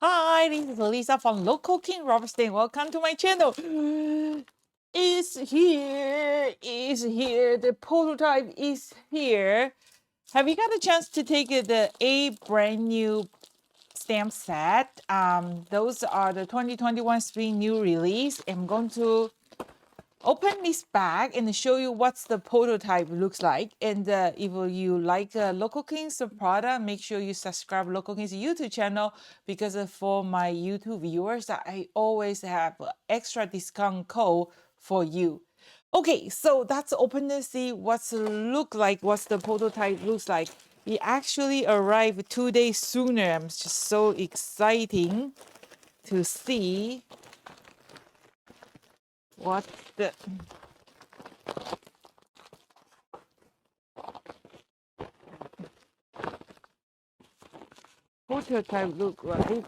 Hi, this is Lisa from Local King Robertson. Welcome to my channel. It's here. The prototype is here. Have you got a chance to take the brand new stamp set? Those are the 2021 spring new release. I'm going to open this bag and show you what's the prototype looks like. And if you like Local Kings product, make sure you subscribe Local Kings YouTube channel because for my YouTube viewers, I always have extra discount code for you. Okay, so that's open to see what's what's the prototype looks like. It actually arrived 2 days sooner. I'm just so exciting to see what the prototype look like.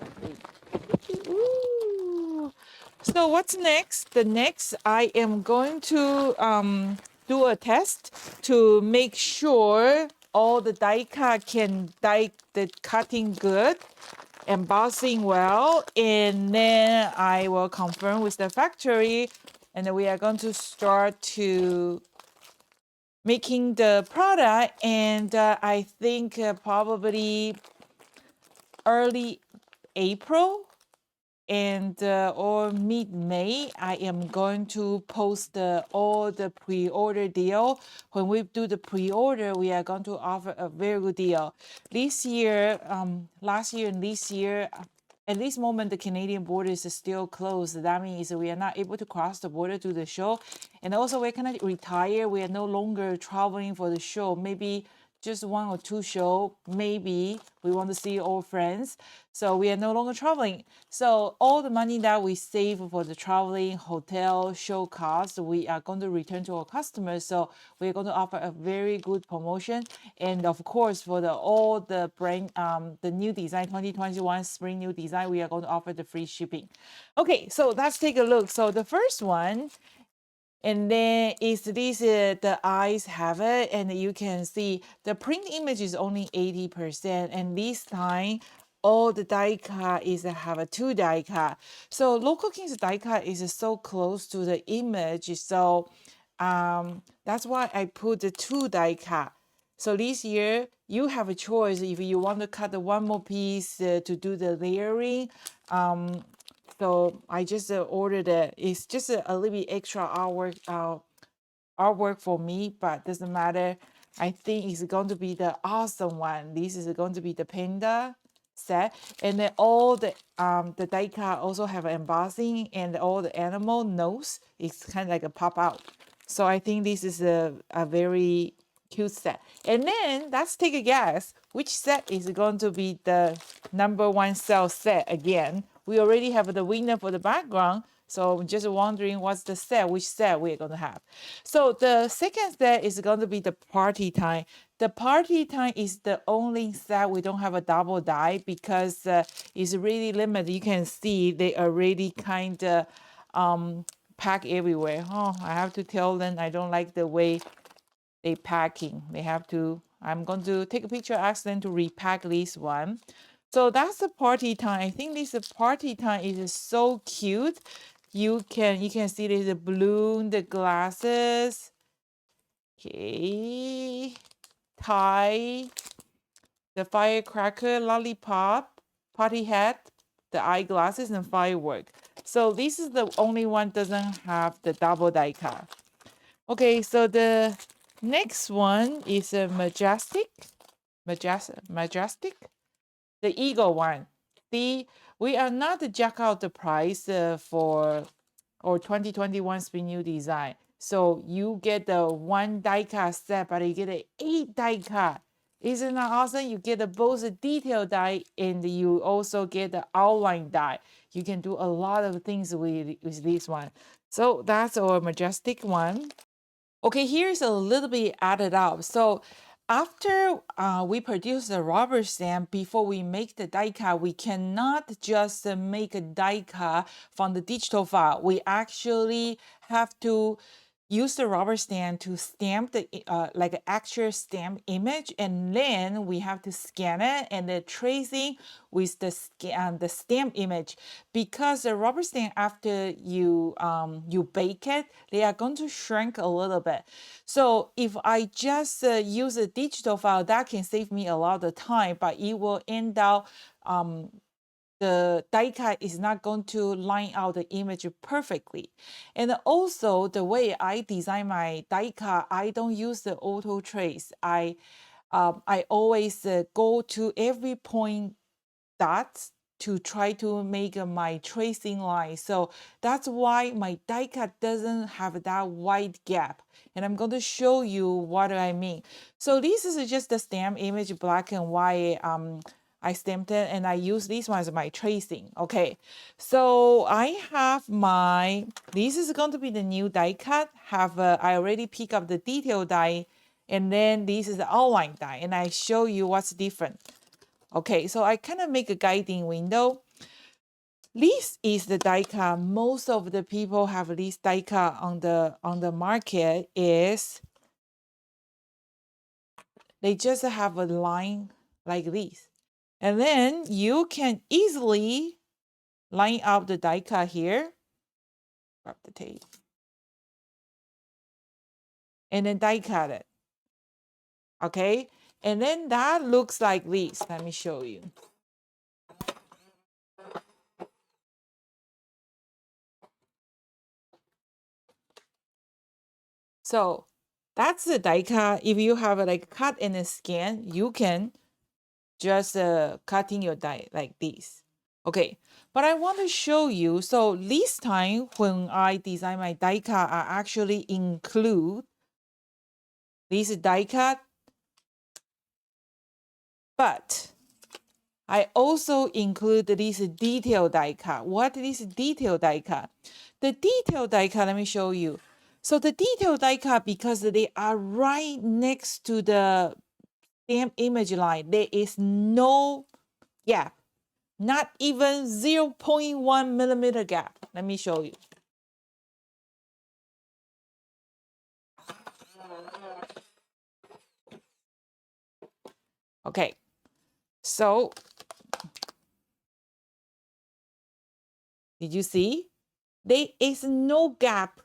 Ooh. So what's next? The next, I am going to do a test to make sure all the die cut can die the cutting good, embossing well, and then I will confirm with the factory, and then we are going to start to making the product, and I think probably early April and or mid-May, I am going to post all the pre-order deal. When we do the pre-order, we are going to offer a very good deal. This year, last year and this year, at this moment, the Canadian border is still closed. That means we are not able to cross the border to the show. And also, we're kind of retire. We are no longer traveling for the show. Maybe just 1 or 2 show, maybe we want to see old friends. So we are no longer traveling. So all the money that we save for the traveling, hotel, show costs, we are going to return to our customers. So we're going to offer a very good promotion. And of course, for all the brand, the new design, 2021 spring new design, we are going to offer the free shipping. Okay, so let's take a look. So the first one, and then is this the eyes have it, and you can see the print image is only 80%, and this time all the die cut is have a 2 die cut. So Local King's die cut is so close to the image, so that's why I put the 2 die cut. So this year you have a choice if you want to cut the one more piece to do the layering. So I just ordered it. It's just a little bit extra artwork for me, but doesn't matter. I think it's going to be the awesome one. This is going to be the Panda set, and then all the die cut also have embossing, and all the animal nose is kind of like a pop out. So I think this is a very cute set. And then let's take a guess which set is going to be the #1 sale set again. We already have the winner for the background. So I'm just wondering what's the set, which set we're going to have. So the second set is going to be the party time. The party time is the only set we don't have a double die because it's really limited. You can see they already kind of pack everywhere. Oh, I have to tell them I don't like the way they packing. They have to, I'm going to take a picture, ask them to repack this one. So that's the party time. I think this party time is so cute. You can see there's a balloon, the glasses, okay, tie, the firecracker, lollipop, party hat, the eyeglasses, and firework. So this is the only one doesn't have the double die cut. Okay, so the next one is a majestic, the eagle one. We are not jack out the price for or 2021 spring new design. So you get the 1 die cut set, but you get an 8 die cut. Isn't that awesome? You get both the detail die and you also get the outline die. You can do a lot of things with this one. So that's our majestic one. Okay, here's a little bit added up. So after we produce the rubber stamp, before we make the die cut, we cannot just make a die cut from the digital file. We actually have to use the rubber stamp to stamp the like an actual stamp image, and then we have to scan it and the tracing with the stamp image, because the rubber stamp, after you you bake it, they are going to shrink a little bit. So if I just use a digital file, that can save me a lot of time, but it will end up the die cut is not going to line out the image perfectly. And also the way I design my die cut, I don't use the auto trace. I always go to every point dots to try to make my tracing line. So that's why my die cut doesn't have that wide gap. And I'm going to show you what I mean. So this is just the stamp image, black and white. I stamped it and I use this one as my tracing. Okay, so I have my, this is going to be the new die cut. I already pick up the detail die, and then this is the outline die, and I show you what's different. Okay, so I kind of make a guiding window. This is the die cut. Most of the people have this die cut on the market. Is they just have a line like this. And then you can easily line up the die cut here. Grab the tape. And then die cut it. Okay? And then that looks like this. Let me show you. So that's the die cut. If you have like cut and a scan, you can just cutting your die like this. Okay, but I want to show you. So this time when I design my die cut, I actually include this die cut, but I also include this detail die cut. What is detail die cut? The detail die cut, let me show you. So the detail die cut, because they are right next to the stamp image line, there is no gap, not even 0.1 millimeter gap. Let me show you. Okay, so did you see? There is no gap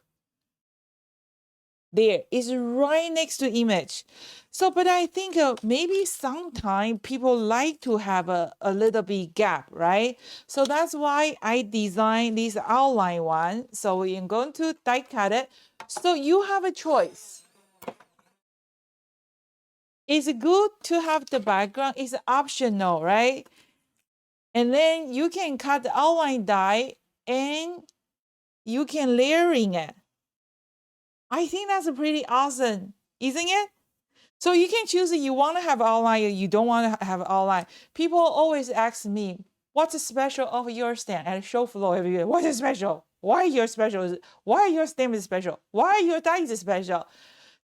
there. It's right next to image. So, but I think maybe sometimes people like to have a little bit gap, right? So that's why I designed this outline one. So we are going to die cut it. So you have a choice. It's good to have the background. It's optional, right? And then you can cut the outline die and you can layering it. I think that's pretty awesome, isn't it? So you can choose if you want to have outline or you don't want to have outline. People always ask me, what's special of your stand at show floor every year? What is special? Why your special? Why your stamp is special? Why your die is special?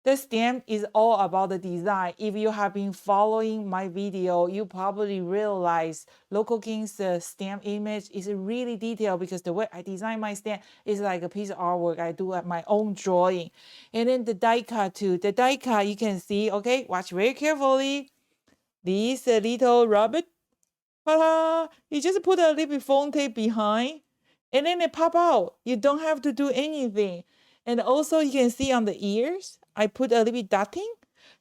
The stamp is all about the design. If you have been following my video, you probably realize Local King's stamp image is really detailed, because the way I design my stamp is like a piece of artwork. I do my own drawing. And then the die cut too. The die cut, you can see, okay, watch very carefully. This little rabbit, ta-da! You just put a little bit foam tape behind, and then it pop out. You don't have to do anything. And also you can see on the ears, I put a little bit dotting,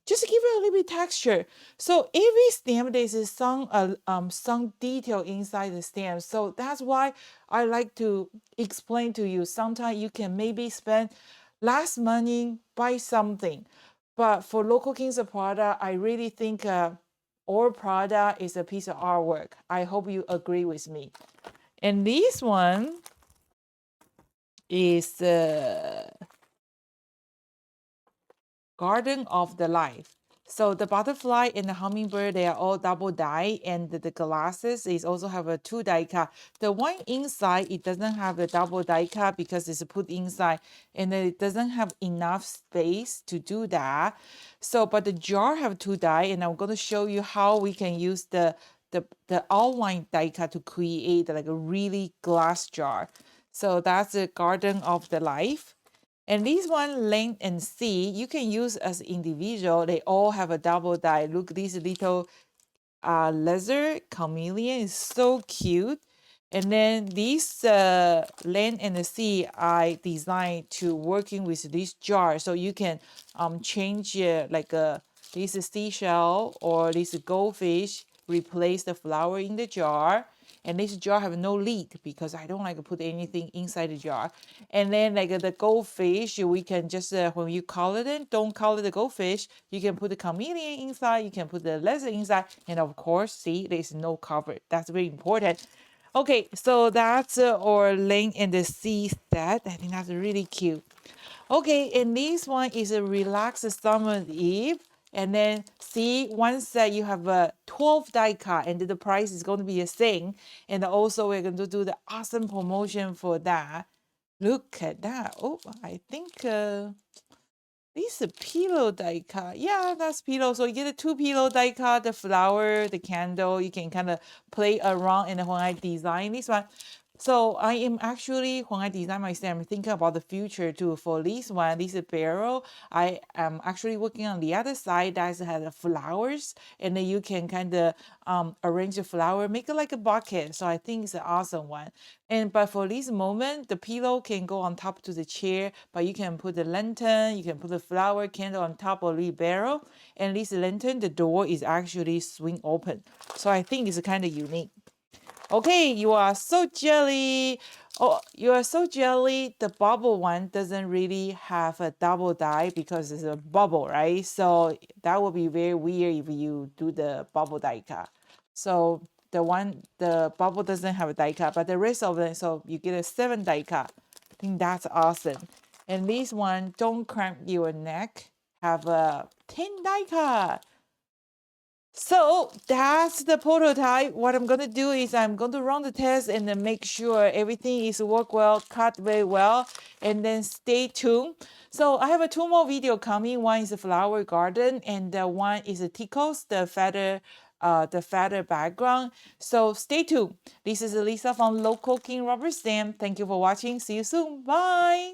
just to give it a little bit texture. So every stamp, there's some detail inside the stamp. So that's why I like to explain to you. Sometimes you can maybe spend less money, buy something. But for Local King's product, I really think our product is a piece of artwork. I hope you agree with me. And this one is Garden of the Life. So the butterfly and the hummingbird, they are all double die, and the glasses is also have a 2 die cut. The one inside, it doesn't have a double die cut because it's put inside, and it doesn't have enough space to do that. So, but the jar have 2 die, and I'm going to show you how we can use the outline die cut to create like a really glass jar. So that's the Garden of the Life. And these one, length and C, you can use as individual. They all have a double die. Look, these little leather chameleon is so cute. And then these land and the sea I designed to working with this jar, so you can change like this seashell or this goldfish, replace the flower in the jar. And this jar have no lid because I don't like to put anything inside the jar. And then like the goldfish, we can just when you color them, don't color the goldfish. You can put the chameleon inside. You can put the leather inside, and of course, see there's no cover. That's very important. Okay, so that's our Lane in the Sea set. I think that's really cute. Okay, and this one is a relaxed summer eve. And then see, once you have a 12 die cut and the price is going to be the same. And also we're going to do the awesome promotion for that. Look at that. Oh, I think this is a pillow die cut. Yeah, that's pillow. So you get a 2 pillow die cut, the flower, the candle. You can kind of play around. And when I design this one, so I am actually, when I design my stand, I'm thinking about the future too. For this one, this is barrel. I am actually working on the other side that has the flowers, and then you can kind of arrange the flower, make it like a bucket. So I think it's an awesome one. And but for this moment, the pillow can go on top to the chair, but you can put the lantern, you can put the flower candle on top of the barrel. And this lantern, the door is actually swing open. So I think it's kind of unique. Okay, you are so jelly. Oh, you are so jelly. The bubble one doesn't really have a double die because it's a bubble, right? So that would be very weird if you do the bubble die cut. So the bubble doesn't have a die cut, but the rest of them, so you get a 7 die cut. I think that's awesome. And this one, don't cramp your neck, have a 10 die cut. So that's the prototype. What I'm going to do is I'm going to run the test and then make sure everything is work well, cut very well, and then stay tuned. So I have a 2 more video coming. One is a flower garden, and one is a ticos, the feather background. So stay tuned. This is Lisa from Local King Rubber Stamp. Thank you for watching. See you soon. Bye.